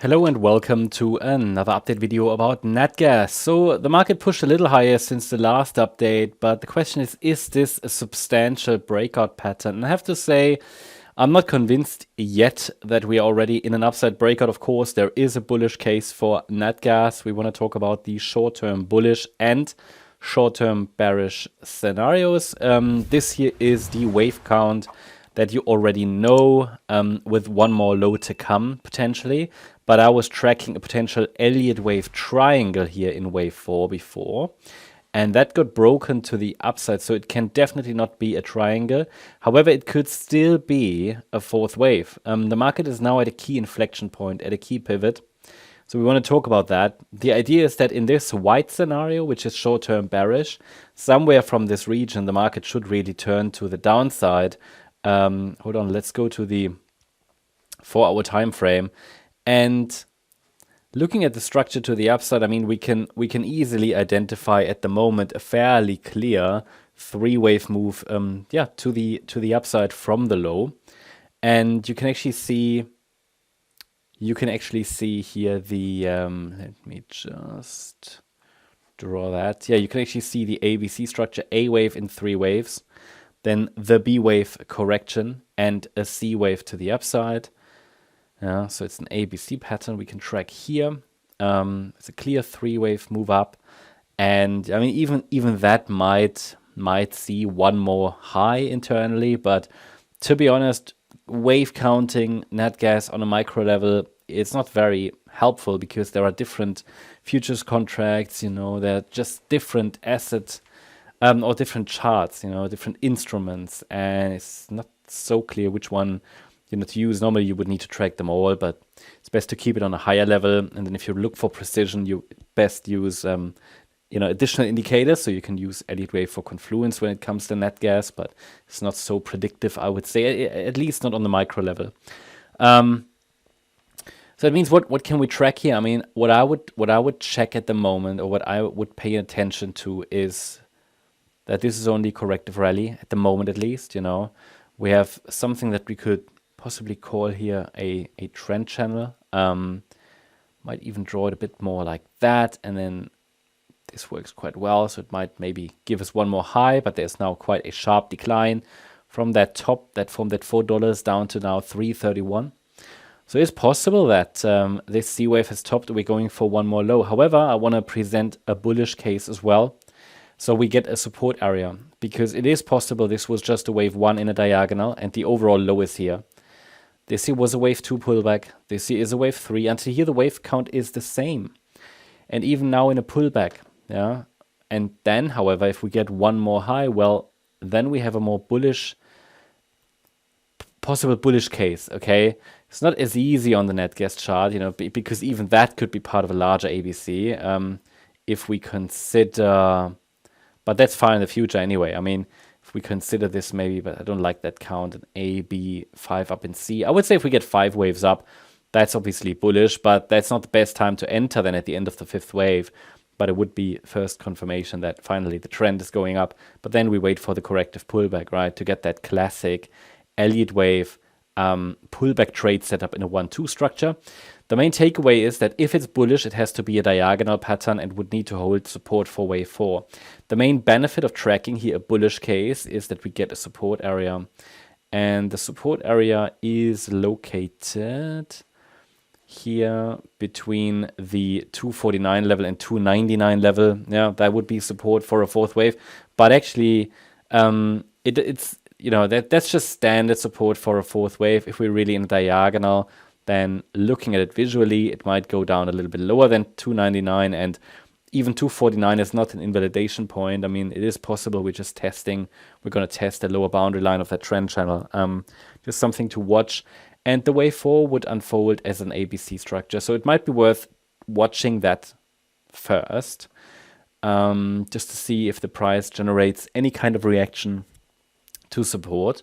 Hello and welcome to another update video about Natgas. So the market pushed a little higher since the last update, but the question is this a substantial breakout pattern? And I have to say, I'm not convinced yet that we are already in an upside breakout. Of course, there is a bullish case for Natgas. We want to talk about the short-term bullish and short-term bearish scenarios. This here is the wave count that you already know, with one more low to come potentially. But I was tracking a potential Elliott wave triangle here in wave 4 before, and that got broken to the upside, so it can definitely not be a triangle. However, it could still be a fourth wave. The market is now at a key inflection point, at a key pivot. So we want to talk about that. The idea is that in this white scenario, which is short-term bearish, somewhere from this region, the market should really turn to the downside. Hold on, let's go to the 4-hour time frame. And looking at the structure to the upside, I mean, we can easily identify at the moment a fairly clear three-wave move, to the upside from the low. And you can actually see here the let me just draw that. Yeah, you can actually see the ABC structure, A wave in 3 waves, then the B wave correction and a C wave to the upside. Yeah, so it's an ABC pattern we can track here. It's a clear 3-wave move up, and I mean even that might see one more high internally. But to be honest, wave counting Natgas on a micro level, it's not very helpful because there are different futures contracts. You know, they're just different assets or different charts. You know, different instruments, and it's not so clear which one to use. Normally you would need to track them all, but it's best to keep it on a higher level. And then if you look for precision, you best use additional indicators. So you can use Elliott wave for confluence when it comes to Natgas, but it's not so predictive, I would say, at least not on the micro level. So it means what can we track here? I mean, what I would check at the moment, or what I would pay attention to, is that this is only corrective rally at the moment, at least. We have something that we could possibly call here a trend channel. Might even draw it a bit more like that, and then this works quite well, so it might maybe give us one more high, but there's now quite a sharp decline from that top, from that $4 down to now $3.31. So it's possible that this C wave has topped, we're going for one more low. However, I want to present a bullish case as well, so we get a support area, because it is possible this was just a wave 1 in a diagonal and the overall low is here. This here was a wave 2 pullback. This here is a wave 3. Until here, the wave count is the same. And even now in a pullback. Yeah. And then, however, if we get one more high, well, then we have a more bullish, possible bullish case. Okay. It's not as easy on the Natgas chart, because even that could be part of a larger ABC. If we consider, but that's fine in the future anyway. I mean, if we consider this maybe, but I don't like that count, an A, B, 5 up in C. I would say if we get 5 waves up, that's obviously bullish, but that's not the best time to enter then at the end of the 5th wave. But it would be first confirmation that finally the trend is going up. But then we wait for the corrective pullback, right, to get that classic Elliott wave pullback trade setup in a 1-2 structure. The main takeaway is that if it's bullish, it has to be a diagonal pattern and would need to hold support for wave 4. The main benefit of tracking here a bullish case is that we get a support area. And the support area is located here between the 249 level and 299 level. Yeah, that would be support for a 4th wave. But actually, it's that's just standard support for a 4th wave. If we're really in a diagonal, then looking at it visually, it might go down a little bit lower than 299, and even 249 is not an invalidation point. I mean, it is possible we're just testing. We're going to test the lower boundary line of that trend channel. Just something to watch. And the wave 4 would unfold as an ABC structure. So it might be worth watching that first, just to see if the price generates any kind of reaction to support.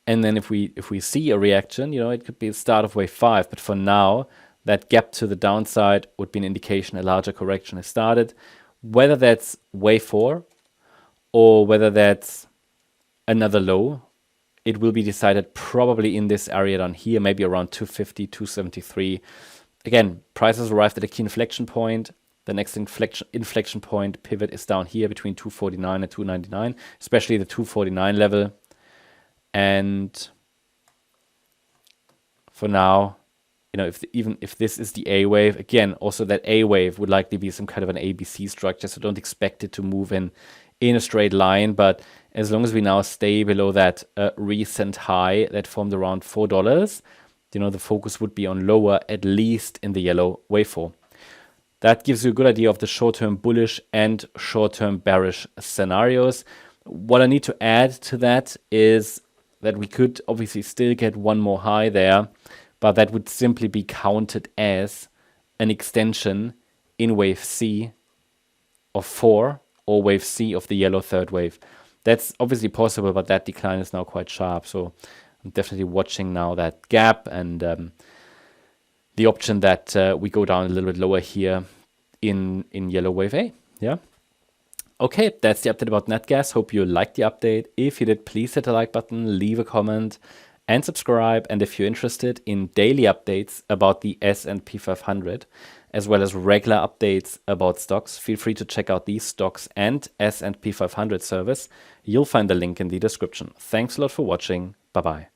And then if we see a reaction, it could be the start of wave 5. But for now, that gap to the downside would be an indication a larger correction has started. Whether that's wave 4 or whether that's another low, it will be decided probably in this area down here, maybe around 250, 273. again, prices arrived at a key inflection point. The next inflection point pivot is down here between 249 and 299, especially the 249 level. And for now, you know, even if this is the A wave, again, also that A wave would likely be some kind of an ABC structure. So don't expect it to move in a straight line. But as long as we now stay below that recent high that formed around $4, you know, the focus would be on lower, at least in the yellow waveform. That gives you a good idea of the short-term bullish and short-term bearish scenarios. What I need to add to that is that we could obviously still get one more high there, but that would simply be counted as an extension in wave C of 4 or wave C of the yellow third wave. That's obviously possible, but that decline is now quite sharp. So I'm definitely watching now that gap and the option that we go down a little bit lower here in yellow wave A. Yeah. Okay, that's the update about Natgas. Hope you liked the update. If you did, please hit the like button, leave a comment, and subscribe. And if you're interested in daily updates about the S&P 500, as well as regular updates about stocks, feel free to check out these stocks and S&P 500 service. You'll find the link in the description. Thanks a lot for watching. Bye-bye.